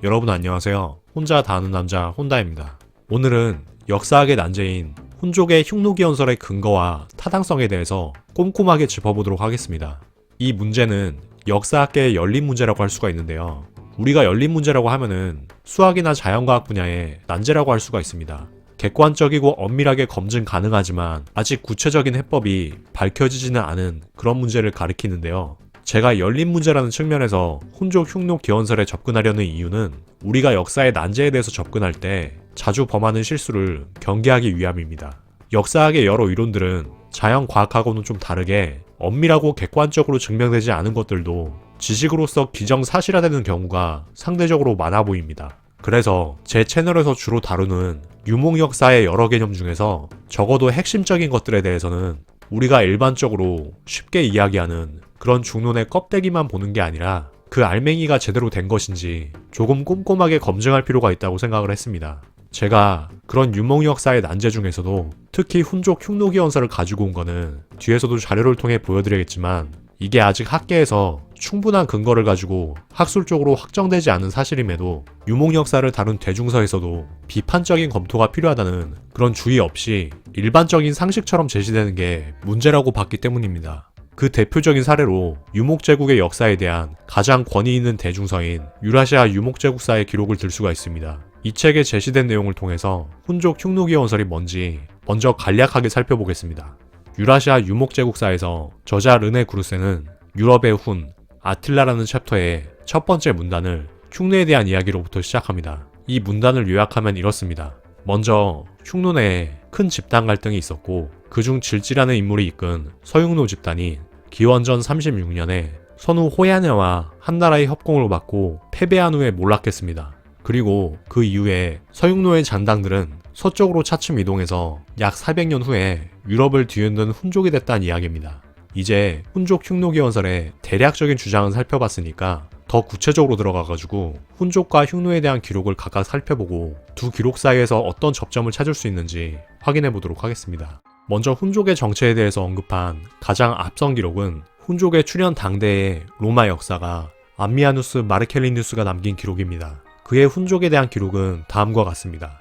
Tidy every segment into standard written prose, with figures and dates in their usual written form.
여러분 안녕하세요. 혼자 다 아는 남자 혼다입니다. 오늘은 역사학의 난제인 훈족의 흉노기원설의 근거와 타당성에 대해서 꼼꼼하게 짚어보도록 하겠습니다. 이 문제는 역사학계의 열린 문제라고 할 수가 있는데요. 우리가 열린 문제라고 하면은 수학이나 자연과학 분야의 난제라고 할 수가 있습니다. 객관적이고 엄밀하게 검증 가능하지만 아직 구체적인 해법이 밝혀지지는 않은 그런 문제를 가리키는데요. 제가 열린 문제라는 측면에서 훈족 흉노 기원설에 접근하려는 이유는 우리가 역사의 난제에 대해서 접근할 때 자주 범하는 실수를 경계하기 위함입니다. 역사학의 여러 이론들은 자연과학하고는 좀 다르게 엄밀하고 객관적으로 증명되지 않은 것들도 지식으로서 기정사실화되는 경우가 상대적으로 많아 보입니다. 그래서 제 채널에서 주로 다루는 유목역사의 여러 개념 중에서 적어도 핵심적인 것들에 대해서는 우리가 일반적으로 쉽게 이야기하는 그런 중론의 껍데기만 보는 게 아니라 그 알맹이가 제대로 된 것인지 조금 꼼꼼하게 검증할 필요가 있다고 생각을 했습니다. 제가 그런 유목역사의 난제 중에서도 특히 훈족 흉노기원설을 가지고 온 거는 뒤에서도 자료를 통해 보여드리겠지만 이게 아직 학계에서 충분한 근거를 가지고 학술적으로 확정되지 않은 사실임에도 유목역사를 다룬 대중서에서도 비판적인 검토가 필요하다는 그런 주의 없이 일반적인 상식처럼 제시되는 게 문제라고 봤기 때문입니다. 그 대표적인 사례로 유목제국의 역사에 대한 가장 권위 있는 대중서인 유라시아 유목제국사의 기록을 들 수가 있습니다. 이 책에 제시된 내용을 통해서 훈족 흉노기원설이 뭔지 먼저 간략하게 살펴보겠습니다. 유라시아 유목제국사에서 저자 르네 그루세는 유럽의 훈, 아틸라라는 챕터의 첫 번째 문단을 흉노에 대한 이야기로부터 시작합니다. 이 문단을 요약하면 이렇습니다. 먼저 흉노 내에 큰 집단 갈등이 있었고 그중 질지라는 인물이 이끈 서흉노 집단이 기원전 36년에 선후 호야네와 한나라의 협공을 받고 패배한 후에 몰락했습니다. 그리고 그 이후에 서흉노의 잔당들은 서쪽으로 차츰 이동해서 약 400년 후에 유럽을 뒤흔든 훈족이 됐다는 이야기입니다. 이제 훈족 흉노기원설의 대략적인 주장은 살펴봤으니까 더 구체적으로 들어가가지고 훈족과 흉노에 대한 기록을 각각 살펴보고 두 기록 사이에서 어떤 접점을 찾을 수 있는지 확인해보도록 하겠습니다. 먼저 훈족의 정체에 대해서 언급한 가장 앞선 기록은 훈족의 출현 당대의 로마 역사가 암미아누스 마르켈리누스가 남긴 기록입니다. 그의 훈족에 대한 기록은 다음과 같습니다.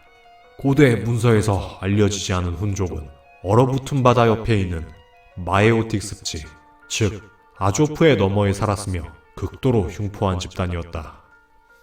고대 문서에서 알려지지 않은 훈족은 얼어붙은 바다 옆에 있는 마에오틱 습지, 즉 아조프의 너머에 살았으며 극도로 흉포한 집단이었다.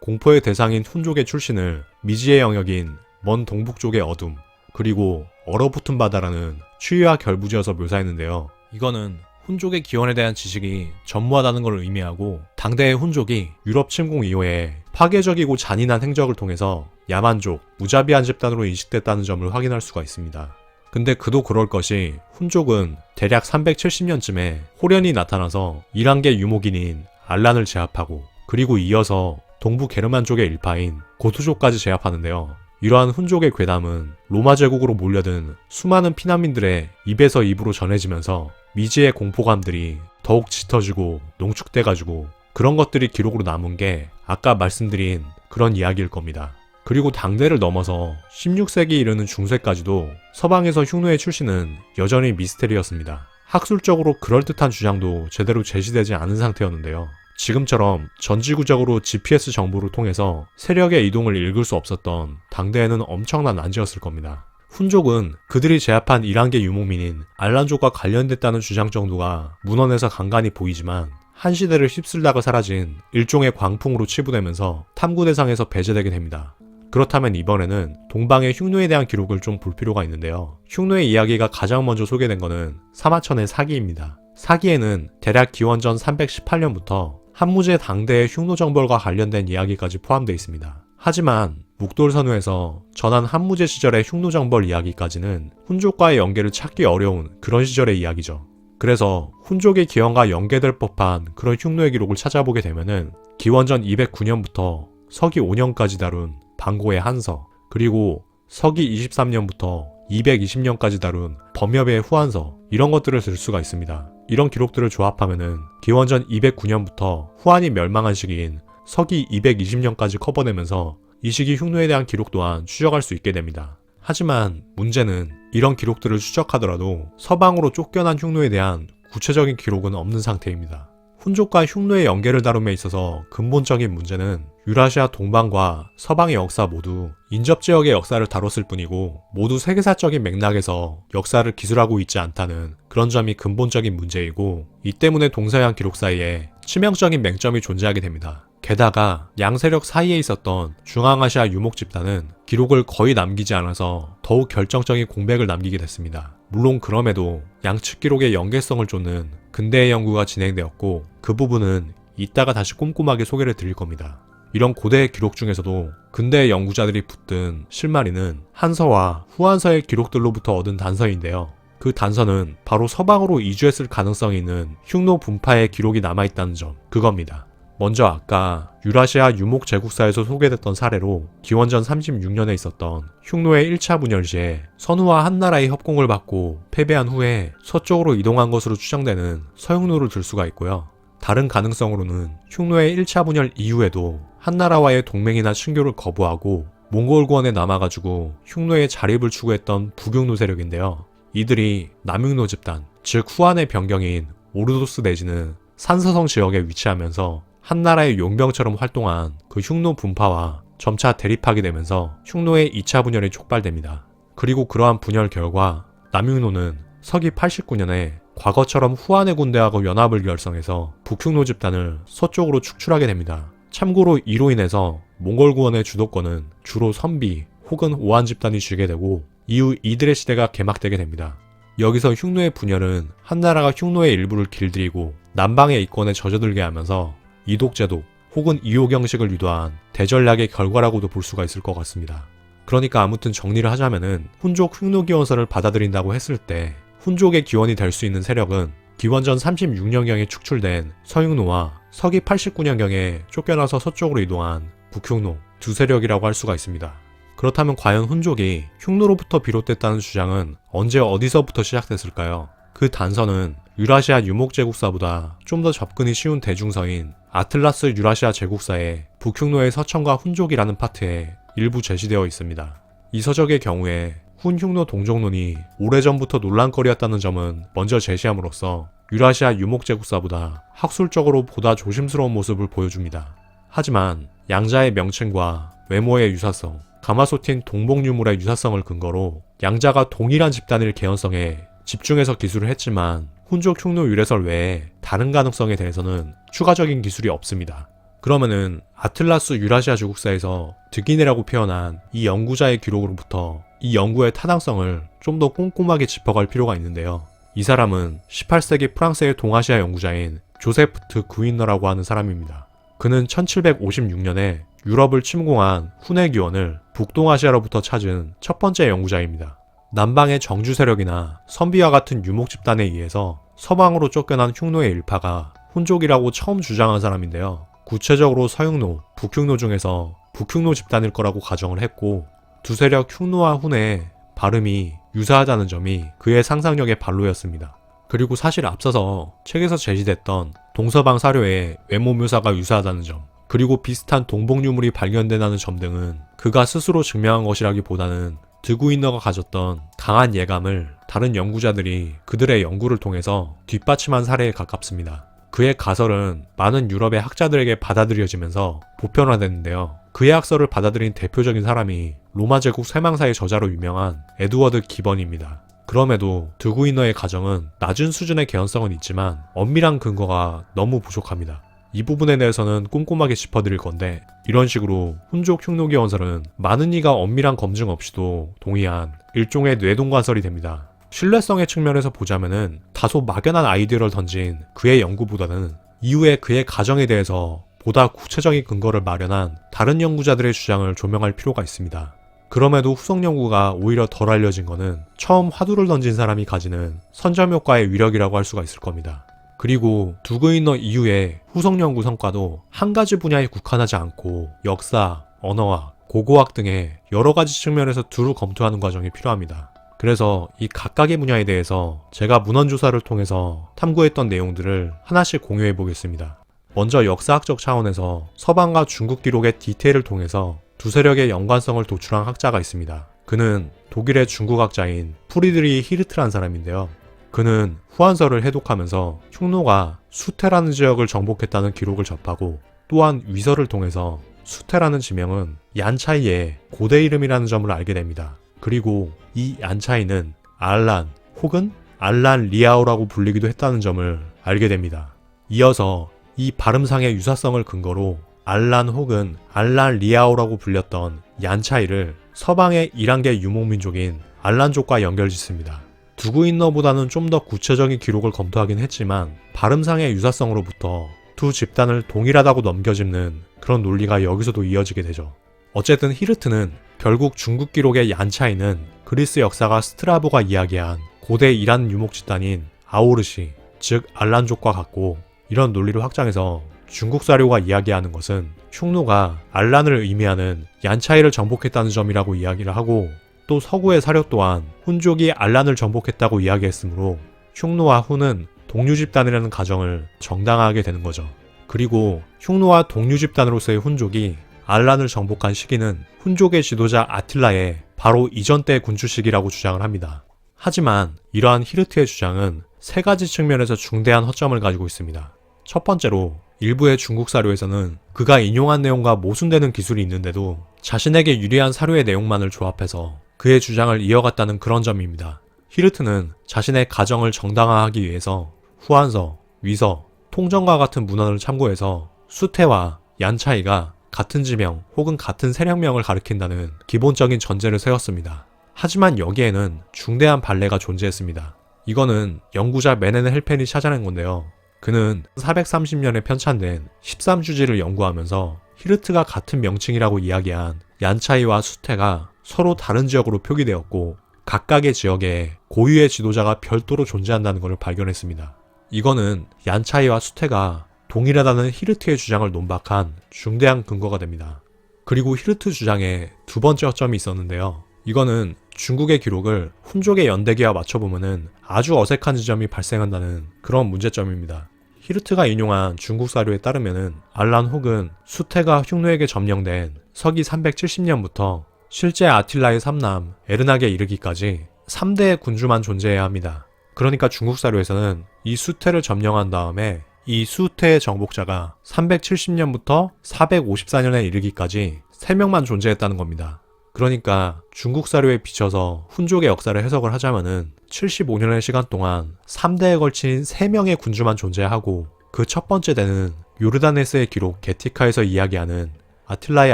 공포의 대상인 훈족의 출신을 미지의 영역인 먼 동북쪽의 어둠, 그리고 얼어붙은 바다라는 추위와 결부지어서 묘사했는데요. 이거는 훈족의 기원에 대한 지식이 전무하다는 걸 의미하고 당대의 훈족이 유럽 침공 이후에 파괴적이고 잔인한 행적을 통해서 야만족, 무자비한 집단으로 인식됐다는 점을 확인할 수가 있습니다. 근데 그도 그럴 것이 훈족은 대략 370년쯤에 호련이 나타나서 1단계 유목인인 알란을 제압하고 그리고 이어서 동부 게르만족의 일파인 고투족까지 제압하는데요. 이러한 훈족의 괴담은 로마 제국으로 몰려든 수많은 피난민들의 입에서 입으로 전해지면서 미지의 공포감들이 더욱 짙어지고 농축돼가지고 그런 것들이 기록으로 남은 게 아까 말씀드린 그런 이야기일 겁니다. 그리고 당대를 넘어서 16세기 이르는 중세까지도 서방에서 흉노의 출신은 여전히 미스테리였습니다. 학술적으로 그럴듯한 주장도 제대로 제시되지 않은 상태였는데요. 지금처럼 전지구적으로 GPS 정보를 통해서 세력의 이동을 읽을 수 없었던 당대에는 엄청난 난제였을 겁니다. 훈족은 그들이 제압한 1단계 유목민인 알란족과 관련됐다는 주장 정도가 문헌에서 간간히 보이지만 한 시대를 휩쓸다가 사라진 일종의 광풍으로 치부되면서 탐구 대상에서 배제되게 됩니다. 그렇다면 이번에는 동방의 흉노에 대한 기록을 좀 볼 필요가 있는데요. 흉노의 이야기가 가장 먼저 소개된 것은 사마천의 사기입니다. 사기에는 대략 기원전 318년부터 한무제 당대의 흉노 정벌과 관련된 이야기까지 포함되어 있습니다. 하지만 묵돌선우에서 전한 한무제 시절의 흉노 정벌 이야기까지는 훈족과의 연계를 찾기 어려운 그런 시절의 이야기죠. 그래서 훈족의 기원과 연계될 법한 그런 흉노의 기록을 찾아보게 되면은 기원전 209년부터 서기 5년까지 다룬 방고의 한서, 그리고 서기 23년부터 220년까지 다룬 범협의 후한서, 이런 것들을 들 수가 있습니다. 이런 기록들을 조합하면은 기원전 209년부터 후한이 멸망한 시기인 서기 220년까지 커버되면서 이 시기 흉노에 대한 기록 또한 추적할 수 있게 됩니다. 하지만 문제는 이런 기록들을 추적하더라도 서방으로 쫓겨난 흉노에 대한 구체적인 기록은 없는 상태입니다. 훈족과 흉노의 연계를 다룸에 있어서 근본적인 문제는 유라시아 동방과 서방의 역사 모두 인접지역의 역사를 다뤘을 뿐이고 모두 세계사적인 맥락에서 역사를 기술하고 있지 않다는 그런 점이 근본적인 문제이고, 이 때문에 동서양 기록 사이에 치명적인 맹점이 존재하게 됩니다. 게다가 양세력 사이에 있었던 중앙아시아 유목 집단은 기록을 거의 남기지 않아서 더욱 결정적인 공백을 남기게 됐습니다. 물론 그럼에도 양측 기록의 연계성을 쫓는 근대의 연구가 진행되었고, 그 부분은 이따가 다시 꼼꼼하게 소개를 드릴 겁니다. 이런 고대의 기록 중에서도 근대의 연구자들이 붙든 실마리는 한서와 후한서의 기록들로부터 얻은 단서인데요. 그 단서는 바로 서방으로 이주했을 가능성이 있는 흉노 분파의 기록이 남아있다는 점, 그겁니다. 먼저 아까 유라시아 유목 제국사에서 소개됐던 사례로 기원전 36년에 있었던 흉노의 1차 분열 시에 선우와 한나라의 협공을 받고 패배한 후에 서쪽으로 이동한 것으로 추정되는 서흉노를 들 수가 있고요. 다른 가능성으로는 흉노의 1차 분열 이후에도 한나라와의 동맹이나 친교를 거부하고 몽골권에 남아가지고 흉노의 자립을 추구했던 북흉노 세력인데요. 이들이 남흉노 집단, 즉 후한의 변경인 오르도스 내지는 산서성 지역에 위치하면서 한나라의 용병처럼 활동한 그 흉노 분파와 점차 대립하게 되면서 흉노의 2차 분열이 촉발됩니다. 그리고 그러한 분열 결과 남흉노는 서기 89년에 과거처럼 후한의 군대하고 연합을 결성해서 북흉노 집단을 서쪽으로 축출하게 됩니다. 참고로 이로 인해서 몽골구원의 주도권은 주로 선비 혹은 오한 집단이 쥐게 되고 이후 이들의 시대가 개막되게 됩니다. 여기서 흉노의 분열은 한나라가 흉노의 일부를 길들이고 남방의 이권에 젖어들게 하면서 이독제독 혹은 이호경식을 유도한 대전략의 결과라고도 볼 수가 있을 것 같습니다. 그러니까 아무튼 정리를 하자면은 훈족 흉노 기원서를 받아들인다고 했을 때 훈족의 기원이 될 수 있는 세력은 기원전 36년경에 축출된 서흉노와 서기 89년경에 쫓겨나서 서쪽으로 이동한 북흉노 두 세력이라고 할 수가 있습니다. 그렇다면 과연 훈족이 흉노로부터 비롯됐다는 주장은 언제 어디서부터 시작됐을까요? 그 단서는 유라시아 유목 제국사보다 좀 더 접근이 쉬운 대중서인 아틀라스 유라시아 제국사의 북흉노의 서천과 훈족이라는 파트에 일부 제시되어 있습니다. 이 서적의 경우에 훈흉노 동족론이 오래전부터 논란거리였다는 점은 먼저 제시함으로써 유라시아 유목 제국사보다 학술적으로 보다 조심스러운 모습을 보여줍니다. 하지만 양자의 명칭과 외모의 유사성, 가마솥인 동복 유물의 유사성을 근거로 양자가 동일한 집단일 개연성에 집중해서 기술을 했지만 훈족 흉노 유래설 외에 다른 가능성에 대해서는 추가적인 기술이 없습니다. 그러면은 아틀라스 유라시아 제국사에서 득인이라고 표현한 이 연구자의 기록으로부터 이 연구의 타당성을 좀 더 꼼꼼하게 짚어갈 필요가 있는데요. 이 사람은 18세기 프랑스의 동아시아 연구자인 조세프트 구인너라고 하는 사람입니다. 그는 1756년에 유럽을 침공한 훈의 기원을 북동아시아로부터 찾은 첫 번째 연구자입니다. 남방의 정주 세력이나 선비와 같은 유목 집단에 의해서 서방으로 쫓겨난 흉노의 일파가 훈족이라고 처음 주장한 사람인데요. 구체적으로 서흉노, 북흉노 중에서 북흉노 집단일 거라고 가정을 했고, 두 세력 흉노와 훈의 발음이 유사하다는 점이 그의 상상력의 발로였습니다. 그리고 사실 앞서서 책에서 제시됐던 동서방 사료의 외모 묘사가 유사하다는 점, 그리고 비슷한 동복 유물이 발견된다는 점 등은 그가 스스로 증명한 것이라기보다는 드구인너가 가졌던 강한 예감을 다른 연구자들이 그들의 연구를 통해서 뒷받침한 사례에 가깝습니다. 그의 가설은 많은 유럽의 학자들에게 받아들여지면서 보편화됐는데요. 그의 학설을 받아들인 대표적인 사람이 로마 제국 쇠망사의 저자로 유명한 에드워드 기번입니다. 그럼에도 드구인너의 가정은 낮은 수준의 개연성은 있지만 엄밀한 근거가 너무 부족합니다. 이 부분에 대해서는 꼼꼼하게 짚어드릴 건데, 이런 식으로 훈족 흉노 기원설은 많은 이가 엄밀한 검증 없이도 동의한 일종의 뇌동관설이 됩니다. 신뢰성의 측면에서 보자면은 다소 막연한 아이디어를 던진 그의 연구보다는 이후에 그의 가정에 대해서 보다 구체적인 근거를 마련한 다른 연구자들의 주장을 조명할 필요가 있습니다. 그럼에도 후속 연구가 오히려 덜 알려진 거는 처음 화두를 던진 사람이 가지는 선점 효과의 위력이라고 할 수가 있을 겁니다. 그리고 두그인너 이후의 후속 연구 성과도 한 가지 분야에 국한하지 않고 역사, 언어학, 고고학 등의 여러 가지 측면에서 두루 검토하는 과정이 필요합니다. 그래서 이 각각의 분야에 대해서 제가 문헌조사를 통해서 탐구했던 내용들을 하나씩 공유해 보겠습니다. 먼저 역사학적 차원에서 서방과 중국 기록의 디테일을 통해서 두 세력의 연관성을 도출한 학자가 있습니다. 그는 독일의 중국학자인 프리드리히 히르트라는 사람인데요. 그는 후한서를 해독하면서 흉노가 수태라는 지역을 정복했다는 기록을 접하고 또한 위서를 통해서 수태라는 지명은 얀차이의 고대 이름이라는 점을 알게 됩니다. 그리고 이 얀차이는 알란 혹은 알란 리아오라고 불리기도 했다는 점을 알게 됩니다. 이어서 이 발음상의 유사성을 근거로 알란 혹은 알란 리아오라고 불렸던 얀차이를 서방의 1단계 유목민족인 알란족과 연결짓습니다. 두구인너보다는 좀 더 구체적인 기록을 검토하긴 했지만 발음상의 유사성으로부터 두 집단을 동일하다고 넘겨짚는 그런 논리가 여기서도 이어지게 되죠. 어쨌든 히르트는 결국 중국 기록의 얀차이는 그리스 역사가 스트라보가 이야기한 고대 이란 유목 집단인 아오르시, 즉 알란족과 같고, 이런 논리를 확장해서 중국 사료가 이야기하는 것은 흉노가 알란을 의미하는 얀차이를 정복했다는 점이라고 이야기를 하고, 또 서구의 사료 또한 훈족이 알란을 정복했다고 이야기했으므로 흉노와 훈은 동류 집단이라는 가정을 정당화하게 되는 거죠. 그리고 흉노와 동류 집단으로서의 훈족이 알란을 정복한 시기는 훈족의 지도자 아틸라의 바로 이전 때 군주 시기라고 주장을 합니다. 하지만 이러한 히르트의 주장은 세 가지 측면에서 중대한 허점을 가지고 있습니다. 첫 번째로 일부의 중국 사료에서는 그가 인용한 내용과 모순되는 기술이 있는데도 자신에게 유리한 사료의 내용만을 조합해서 그의 주장을 이어갔다는 그런 점입니다. 히르트는 자신의 가정을 정당화하기 위해서 후한서, 위서, 통정과 같은 문헌을 참고해서 수태와 얀차이가 같은 지명 혹은 같은 세력명을 가리킨다는 기본적인 전제를 세웠습니다. 하지만 여기에는 중대한 발레가 존재했습니다. 이거는 연구자 메네네 헬펜이 찾아낸 건데요. 그는 430년에 편찬된 13주지를 연구하면서 히르트가 같은 명칭이라고 이야기한 얀차이와 수태가 서로 다른 지역으로 표기되었고 각각의 지역에 고유의 지도자가 별도로 존재한다는 것을 발견했습니다. 이거는 얀차이와 수태가 동일하다는 히르트의 주장을 논박한 중대한 근거가 됩니다. 그리고 히르트 주장에 두 번째 허점이 있었는데요. 이거는 중국의 기록을 훈족의 연대기와 맞춰보면 아주 어색한 지점이 발생한다는 그런 문제점입니다. 히르트가 인용한 중국 사료에 따르면 알란 혹은 수태가 흉노에게 점령된 서기 370년부터 실제 아틸라의 삼남 에르낙에 이르기까지 3대의 군주만 존재해야 합니다. 그러니까 중국 사료에서는 이 수태를 점령한 다음에 이 수태의 정복자가 370년부터 454년에 이르기까지 3명만 존재했다는 겁니다. 그러니까 중국 사료에 비춰서 훈족의 역사를 해석을 하자면은 75년의 시간 동안 3대에 걸친 3명의 군주만 존재하고 그 첫 번째 대는 요르다네스의 기록 게티카에서 이야기하는 아틸라의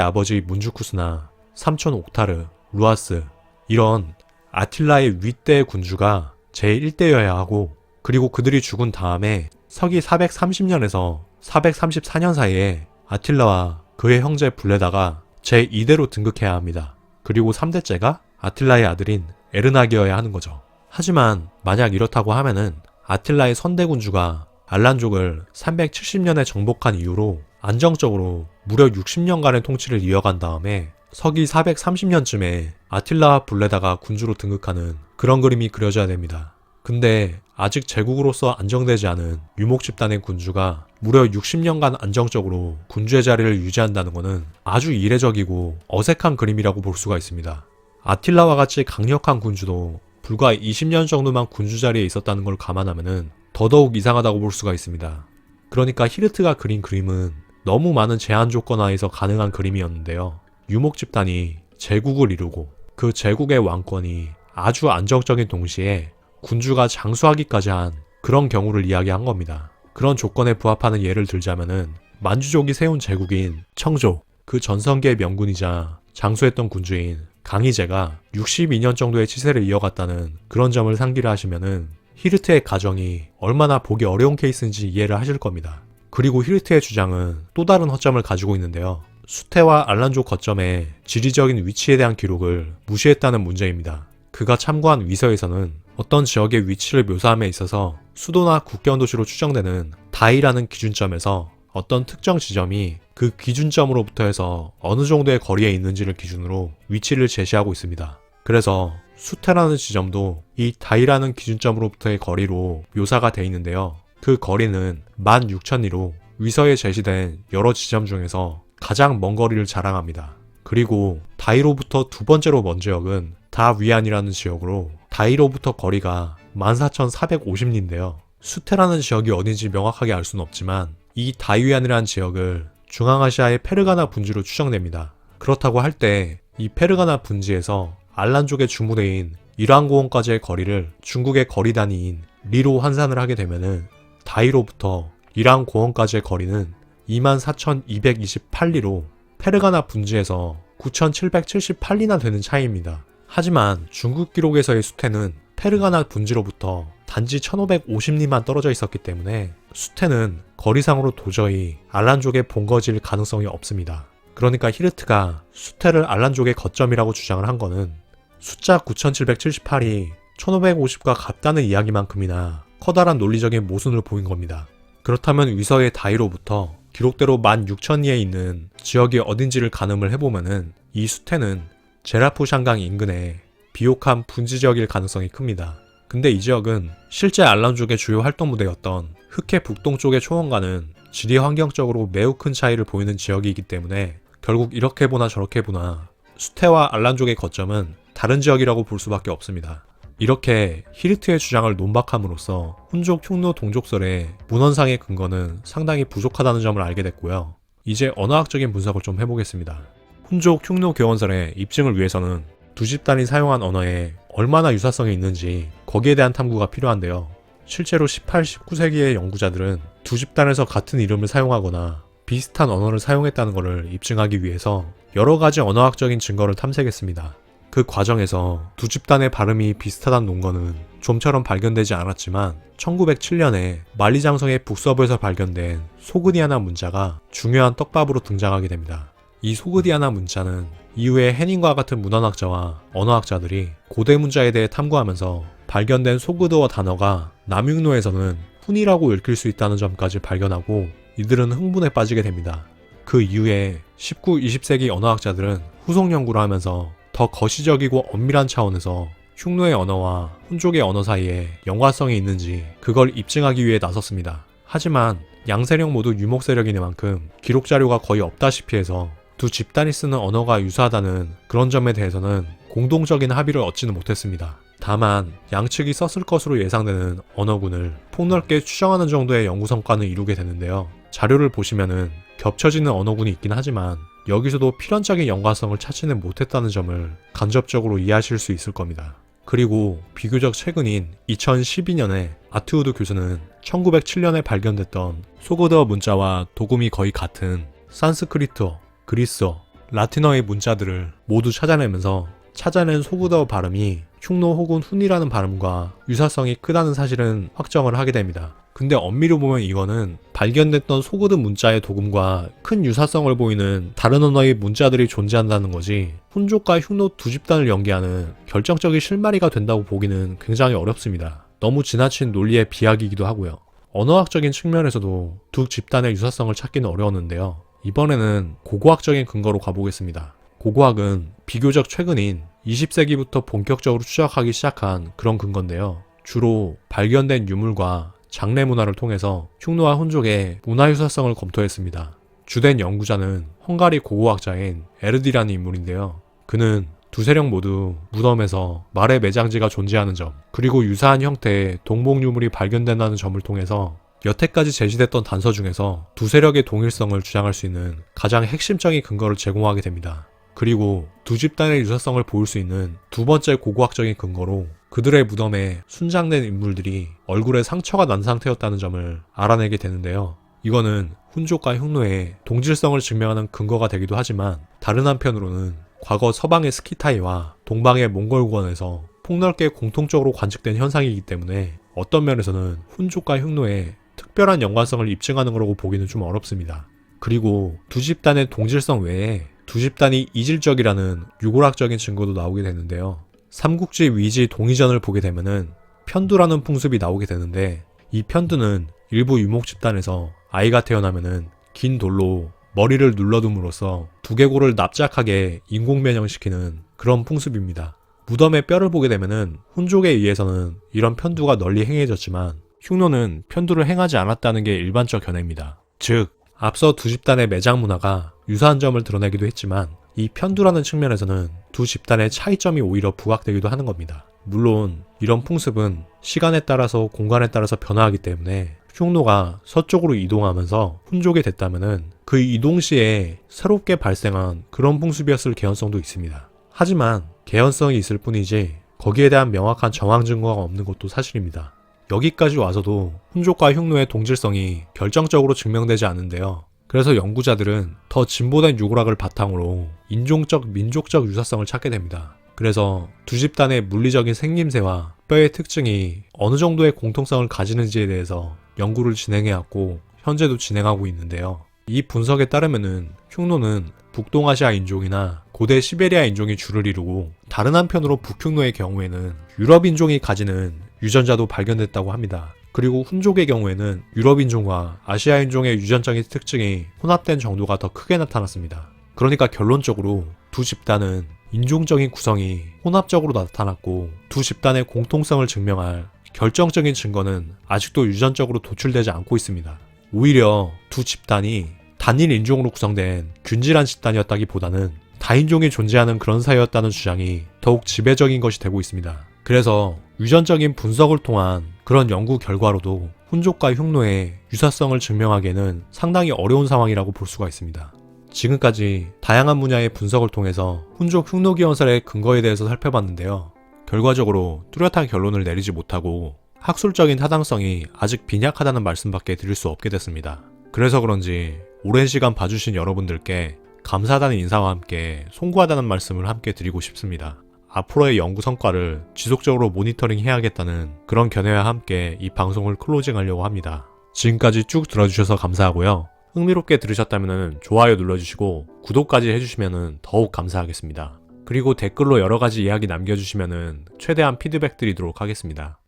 아버지 문주쿠스나 삼촌 옥타르, 루아스, 이런 아틸라의 윗대의 군주가 제1대여야 하고, 그리고 그들이 죽은 다음에 서기 430년에서 434년 사이에 아틸라와 그의 형제 블레다가 제2대로 등극해야 합니다. 그리고 3대째가 아틸라의 아들인 에르나기여야 하는 거죠. 하지만 만약 이렇다고 하면은 아틸라의 선대군주가 알란족을 370년에 정복한 이후로 안정적으로 무려 60년간의 통치를 이어간 다음에 서기 430년쯤에 아틸라와 블레다가 군주로 등극하는 그런 그림이 그려져야 됩니다. 근데 아직 제국으로서 안정되지 않은 유목 집단의 군주가 무려 60년간 안정적으로 군주의 자리를 유지한다는 것은 아주 이례적이고 어색한 그림이라고 볼 수가 있습니다. 아틸라와 같이 강력한 군주도 불과 20년 정도만 군주 자리에 있었다는 걸 감안하면 더더욱 이상하다고 볼 수가 있습니다. 그러니까 히르트가 그린 그림은 너무 많은 제한 조건 하에서 가능한 그림이었는데요. 유목 집단이 제국을 이루고 그 제국의 왕권이 아주 안정적인 동시에 군주가 장수하기까지 한 그런 경우를 이야기한 겁니다. 그런 조건에 부합하는 예를 들자면은 만주족이 세운 제국인 청조, 그 전성기의 명군이자 장수했던 군주인 강희제가 62년 정도의 치세를 이어갔다는 그런 점을 상기를 하시면은 히르트의 가정이 얼마나 보기 어려운 케이스인지 이해를 하실 겁니다. 그리고 히르트의 주장은 또 다른 허점을 가지고 있는데요. 수태와 알란족 거점의 지리적인 위치에 대한 기록을 무시했다는 문제입니다. 그가 참고한 위서에서는 어떤 지역의 위치를 묘사함에 있어서 수도나 국경 도시로 추정되는 다이라는 기준점에서 어떤 특정 지점이 그 기준점으로부터 해서 어느 정도의 거리에 있는지를 기준으로 위치를 제시하고 있습니다. 그래서 수태라는 지점도 이 다이라는 기준점으로부터의 거리로 묘사가 되어 있는데요. 그 거리는 16,000리로 위서에 제시된 여러 지점 중에서 가장 먼 거리를 자랑합니다. 그리고 다이로부터 두 번째로 먼 지역은 다위안이라는 지역으로 다이로부터 거리가 14,450리인데요. 수테라는 지역이 어딘지 명확하게 알 수는 없지만 이 다이위안이라는 지역을 중앙아시아의 페르가나 분지로 추정됩니다. 그렇다고 할 때 이 페르가나 분지에서 알란족의 주무대인 이란고원까지의 거리를 중국의 거리 단위인 리로 환산을 하게 되면은 다이로부터 이란고원까지의 거리는 24,228리로 페르가나 분지에서 9,778리나 되는 차이입니다. 하지만 중국 기록에서의 수테는 페르가나 분지로부터 단지 1,550리만 떨어져 있었기 때문에 수테는 거리상으로 도저히 알란족의 본거지일 가능성이 없습니다. 그러니까 히르트가 수테를 알란족의 거점이라고 주장을 한 거는 숫자 9,778이 1,550과 같다는 이야기만큼이나 커다란 논리적인 모순을 보인 겁니다. 그렇다면 위서의 다이로부터 기록대로 16,000리에 있는 지역이 어딘지를 가늠을 해보면은 이 수테는 제라푸샹강 인근의 비옥한 분지 지역일 가능성이 큽니다. 근데 이 지역은 실제 알란족의 주요 활동 무대였던 흑해 북동쪽의 초원과는 지리 환경적으로 매우 큰 차이를 보이는 지역이기 때문에 결국 이렇게 보나 저렇게 보나 수테와 알란족의 거점은 다른 지역이라고 볼 수밖에 없습니다. 이렇게 히르트의 주장을 논박함으로써 훈족 흉노 동족설의 문헌상의 근거는 상당히 부족하다는 점을 알게 됐고요. 이제 언어학적인 분석을 좀 해보겠습니다. 훈족 흉노 교원설의 입증을 위해서는 두 집단이 사용한 언어에 얼마나 유사성이 있는지 거기에 대한 탐구가 필요한데요. 실제로 18, 19세기의 연구자들은 두 집단에서 같은 이름을 사용하거나 비슷한 언어를 사용했다는 것을 입증하기 위해서 여러 가지 언어학적인 증거를 탐색했습니다. 그 과정에서 두 집단의 발음이 비슷하다는 논거는 좀처럼 발견되지 않았지만 1907년에 만리장성의 북서부에서 발견된 소그디아나 문자가 중요한 떡밥으로 등장하게 됩니다. 이 소그디아나 문자는 이후에 해닝과 같은 문헌학자와 언어학자들이 고대 문자에 대해 탐구하면서 발견된 소그드어 단어가 남육로에서는 훈이라고 읽힐 수 있다는 점까지 발견하고 이들은 흥분에 빠지게 됩니다. 그 이후에 19, 20세기 언어학자들은 후속 연구를 하면서 더 거시적이고 엄밀한 차원에서 흉노의 언어와 훈족의 언어 사이에 연관성이 있는지 그걸 입증하기 위해 나섰습니다. 하지만 양세력 모두 유목세력이니만큼 기록 자료가 거의 없다시피 해서 두 집단이 쓰는 언어가 유사하다는 그런 점에 대해서는 공동적인 합의를 얻지는 못했습니다. 다만 양측이 썼을 것으로 예상되는 언어군을 폭넓게 추정하는 정도의 연구 성과는 이루게 되는데요. 자료를 보시면은 겹쳐지는 언어군이 있긴 하지만 여기서도 필연적인 연관성을 찾지는 못했다는 점을 간접적으로 이해하실 수 있을 겁니다. 그리고 비교적 최근인 2012년에 아트우드 교수는 1907년에 발견됐던 소그드어 문자와 도금이 거의 같은 산스크리트어, 그리스어, 라틴어의 문자들을 모두 찾아내면서 찾아낸 소그드어 발음이 흉노 혹은 훈이라는 발음과 유사성이 크다는 사실은 확정을 하게 됩니다. 근데 엄밀히 보면 이거는 발견됐던 소그드 문자의 도금과 큰 유사성을 보이는 다른 언어의 문자들이 존재한다는 거지 훈족과 흉노 두 집단을 연계하는 결정적인 실마리가 된다고 보기는 굉장히 어렵습니다. 너무 지나친 논리의 비약이기도 하고요. 언어학적인 측면에서도 두 집단의 유사성을 찾기는 어려웠는데요. 이번에는 고고학적인 근거로 가보겠습니다. 고고학은 비교적 최근인 20세기부터 본격적으로 추적하기 시작한 그런 근거인데요. 주로 발견된 유물과 장례 문화를 통해서 흉노와 훈족의 문화 유사성을 검토했습니다. 주된 연구자는 헝가리 고고학자인 에르디라는 인물인데요. 그는 두 세력 모두 무덤에서 말의 매장지가 존재하는 점, 그리고 유사한 형태의 동목 유물이 발견된다는 점을 통해서 여태까지 제시됐던 단서 중에서 두 세력의 동일성을 주장할 수 있는 가장 핵심적인 근거를 제공하게 됩니다. 그리고 두 집단의 유사성을 보일 수 있는 두 번째 고고학적인 근거로 그들의 무덤에 순장된 인물들이 얼굴에 상처가 난 상태였다는 점을 알아내게 되는데요. 이거는 훈족과 흉노의 동질성을 증명하는 근거가 되기도 하지만 다른 한편으로는 과거 서방의 스키타이와 동방의 몽골권에서 폭넓게 공통적으로 관측된 현상이기 때문에 어떤 면에서는 훈족과 흉노의 특별한 연관성을 입증하는 거라고 보기는 좀 어렵습니다. 그리고 두 집단의 동질성 외에 두 집단이 이질적이라는 유골학적인 증거도 나오게 되는데요. 삼국지 위지 동의전을 보게 되면은 편두라는 풍습이 나오게 되는데 이 편두는 일부 유목 집단에서 아이가 태어나면은 긴 돌로 머리를 눌러둠으로써 두개골을 납작하게 인공변형시키는 그런 풍습입니다. 무덤의 뼈를 보게 되면은 훈족에 의해서는 이런 편두가 널리 행해졌지만 흉노는 편두를 행하지 않았다는 게 일반적 견해입니다. 즉 앞서 두 집단의 매장 문화가 유사한 점을 드러내기도 했지만 이 편두라는 측면에서는 두 집단의 차이점이 오히려 부각되기도 하는 겁니다. 물론 이런 풍습은 시간에 따라서 공간에 따라서 변화하기 때문에 흉노가 서쪽으로 이동하면서 훈족이 됐다면은 그 이동 시에 새롭게 발생한 그런 풍습이었을 개연성도 있습니다. 하지만 개연성이 있을 뿐이지 거기에 대한 명확한 정황 증거가 없는 것도 사실입니다. 여기까지 와서도 훈족과 흉노의 동질성이 결정적으로 증명되지 않는데요. 그래서 연구자들은 더 진보된 유골학을 바탕으로 인종적, 민족적 유사성을 찾게 됩니다. 그래서 두 집단의 물리적인 생김새와 뼈의 특징이 어느 정도의 공통성을 가지는지에 대해서 연구를 진행해왔고 현재도 진행하고 있는데요. 이 분석에 따르면은 흉노는 북동아시아 인종이나 고대 시베리아 인종이 주를 이루고 다른 한편으로 북흉노의 경우에는 유럽 인종이 가지는 유전자도 발견됐다고 합니다. 그리고 훈족의 경우에는 유럽 인종과 아시아 인종의 유전적인 특징이 혼합된 정도가 더 크게 나타났습니다. 그러니까 결론적으로 두 집단은 인종적인 구성이 혼합적으로 나타났고 두 집단의 공통성을 증명할 결정적인 증거는 아직도 유전적으로 도출되지 않고 있습니다. 오히려 두 집단이 단일 인종으로 구성된 균질한 집단이었다기보다는 다인종이 존재하는 그런 사이였다는 주장이 더욱 지배적인 것이 되고 있습니다. 그래서 유전적인 분석을 통한 그런 연구 결과로도 훈족과 흉노의 유사성을 증명하기에는 상당히 어려운 상황이라고 볼 수가 있습니다. 지금까지 다양한 분야의 분석을 통해서 훈족 흉노 기원설의 근거에 대해서 살펴봤는데요. 결과적으로 뚜렷한 결론을 내리지 못하고 학술적인 타당성이 아직 빈약하다는 말씀밖에 드릴 수 없게 됐습니다. 그래서 그런지 오랜 시간 봐주신 여러분들께 감사하다는 인사와 함께 송구하다는 말씀을 함께 드리고 싶습니다. 앞으로의 연구 성과를 지속적으로 모니터링 해야겠다는 그런 견해와 함께 이 방송을 클로징하려고 합니다. 지금까지 쭉 들어주셔서 감사하고요. 흥미롭게 들으셨다면 좋아요 눌러주시고 구독까지 해주시면 더욱 감사하겠습니다. 그리고 댓글로 여러가지 이야기 남겨주시면 최대한 피드백 드리도록 하겠습니다.